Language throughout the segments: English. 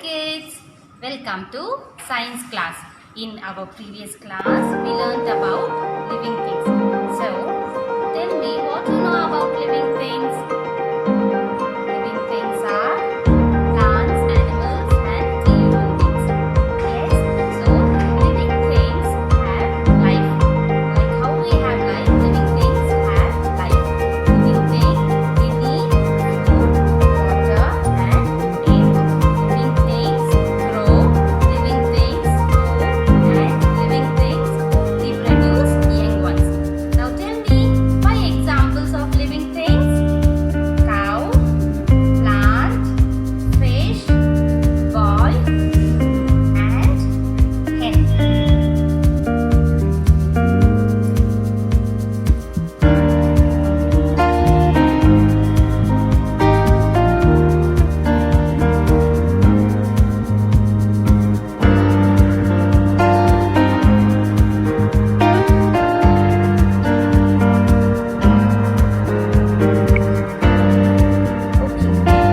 kids, welcome to science class. In our previous class, we learned about living things. So, tell me what you know about living things. Living things are plants, animals and human beings. Yes, so living things have life. Like how we have life, living things have life. Living things, they need food, water and air. Living things grow, living things move, and living things reproduce young ones. Now tell me 5 examples of living things. Cow, plant, fish, boy, and hen.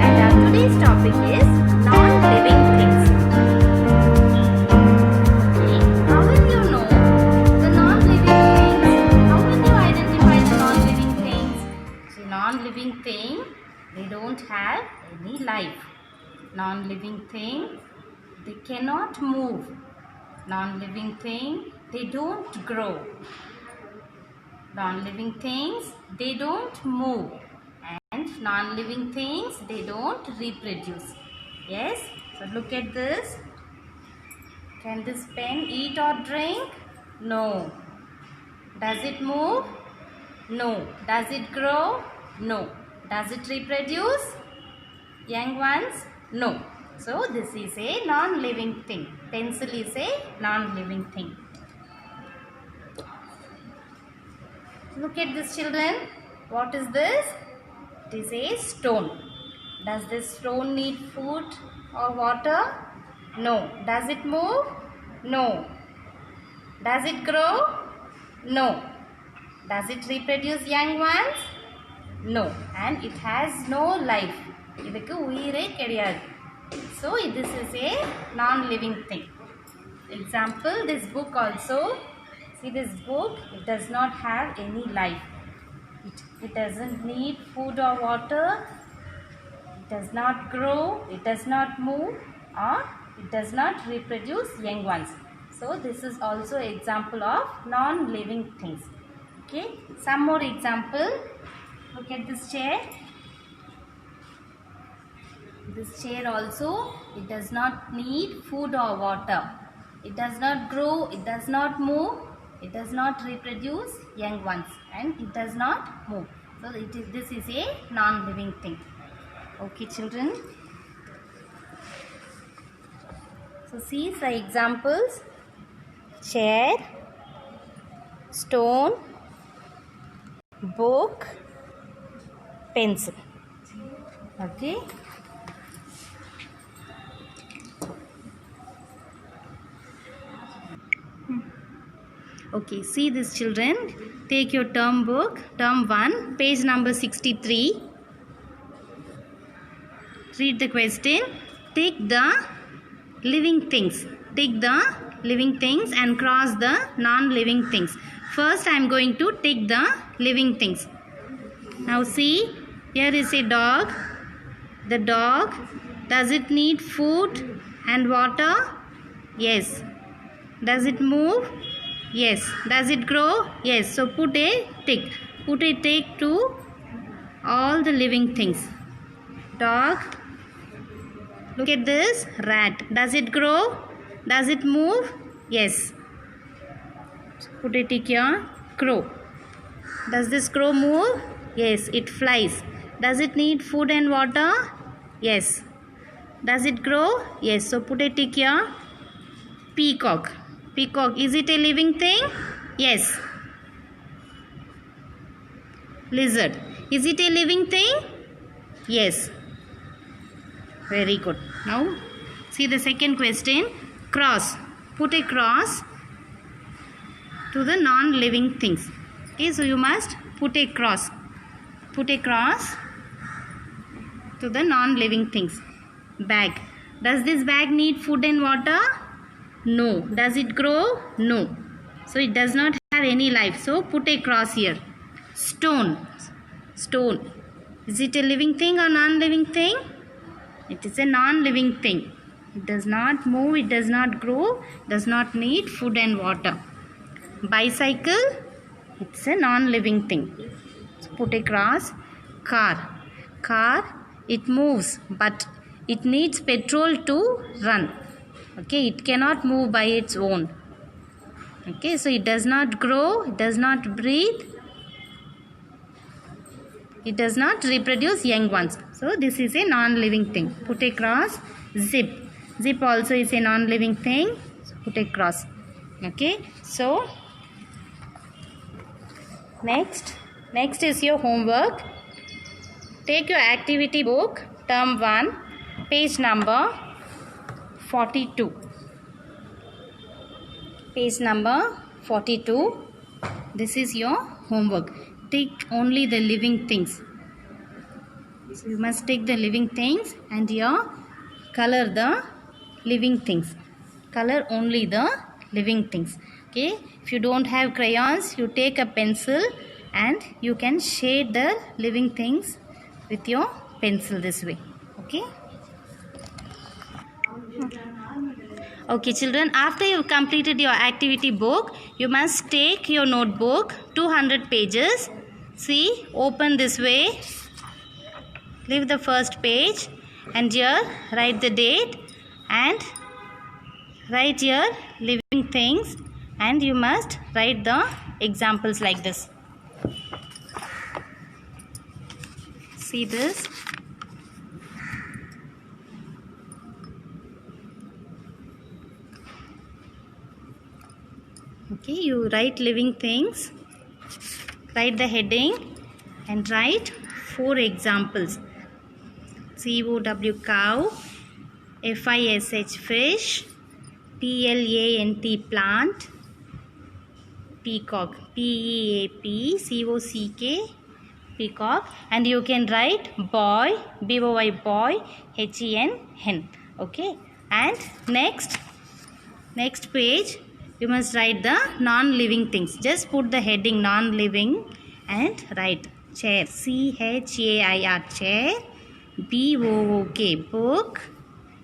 And our today's topic is non-living things. Okay, how will you know the non-living things? How will you identify the non-living things? See, non-living thing, they don't have any life. Non-living thing, they cannot move. Non-living thing, they don't grow. Non-living things, they don't move. And non-living things, they don't reproduce. Yes? So look at this. Can this pen eat or drink? No. Does it move? No. Does it grow? No. Does it reproduce young ones? No. So this is a non-living thing. Pencil is a non-living thing. Look at this, children. What is this? It is a stone. Does this stone need food or water? No. Does it move? No. Does it grow? No. Does it reproduce young ones? No. And it has no life. இதுக்கு உயிரே கிடையாது. So this is a non-living thing. Example, this book also. See this book, it does not have any life. It doesn't need food or water. It does not grow. It does not move, or it does not reproduce young ones. So this is also an example of non-living things. Okay. Some more example. Look at this chair. This chair also, it does not need food or water. It does not grow. It does not move. It does not reproduce young ones, and it does not move. So this is a non-living thing. Okay, children. So see some examples: chair, stone, book, pencil. Okay. Okay, see this, children. Take your term book, term 1, page number 63. Read the question. Take the living things. Take the living things and cross the non-living things. First, I am going to take the living things. Now see, here is a dog. The dog, does it need food and water? Yes. Does it move? Yes. Does it grow? Yes. So put a tick. Put a tick to all the living things. Dog. Look at this. Rat. Does it grow? Does it move? Yes. Put a tick here. Crow. Does this crow move? Yes. It flies. Does it need food and water? Yes. Does it grow? Yes. So put a tick here. Peacock. Peacock, is it a living thing? Yes. Lizard, is it a living thing? Yes. Very good. Now see the second question. Cross. Put a cross to the non-living things. Okay, so you must put a cross. Put a cross to the non-living things. Bag. Does this bag need food and water? No. Does it grow? No. So it does not have any life. So put a cross here. Stone. Stone. Is it a living thing or non-living thing? It is a non-living thing. It does not move, it does not grow, does not need food and water. Bicycle, it's a non-living thing. So put a cross. Car. Car, it moves, but it needs petrol to run. Okay, it cannot move by its own. Okay, so it does not grow, it does not breathe, it does not reproduce young ones. So this is a non-living thing. Put a cross. Zip. Zip also is a non-living thing. So put a cross. Okay. So next is your homework. Take your activity book, term 1, page number 42. Page number 42. This is your homework. Take only the living things. So you must take the living things and here color the living things. Color only the living things. Okay. If you don't have crayons, you take a pencil and you can shade the living things with your pencil this way. Okay. Okay children, after you have completed your activity book, you must take your notebook, 200 pages. See, open this way, leave the first page and here write the date and write here living things, and you must write the examples like this. See this. Okay, you write living things, write the heading and write 4 examples. COW cow, FISH fish, PLANT plant, peacock, PEAP COCK peacock, and you can write boy, BOY boy, HEN hen. Okay, and next page you must write the non-living things. Just put the heading non-living and write chair, CHAIR chair, BOOK book,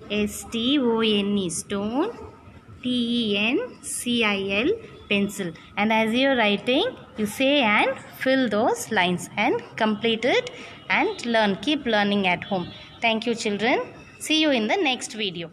STONE stone, PENCIL pencil. And as you are writing, you say and fill those lines and complete it and learn. Keep learning at home. Thank you children. See you in the next video.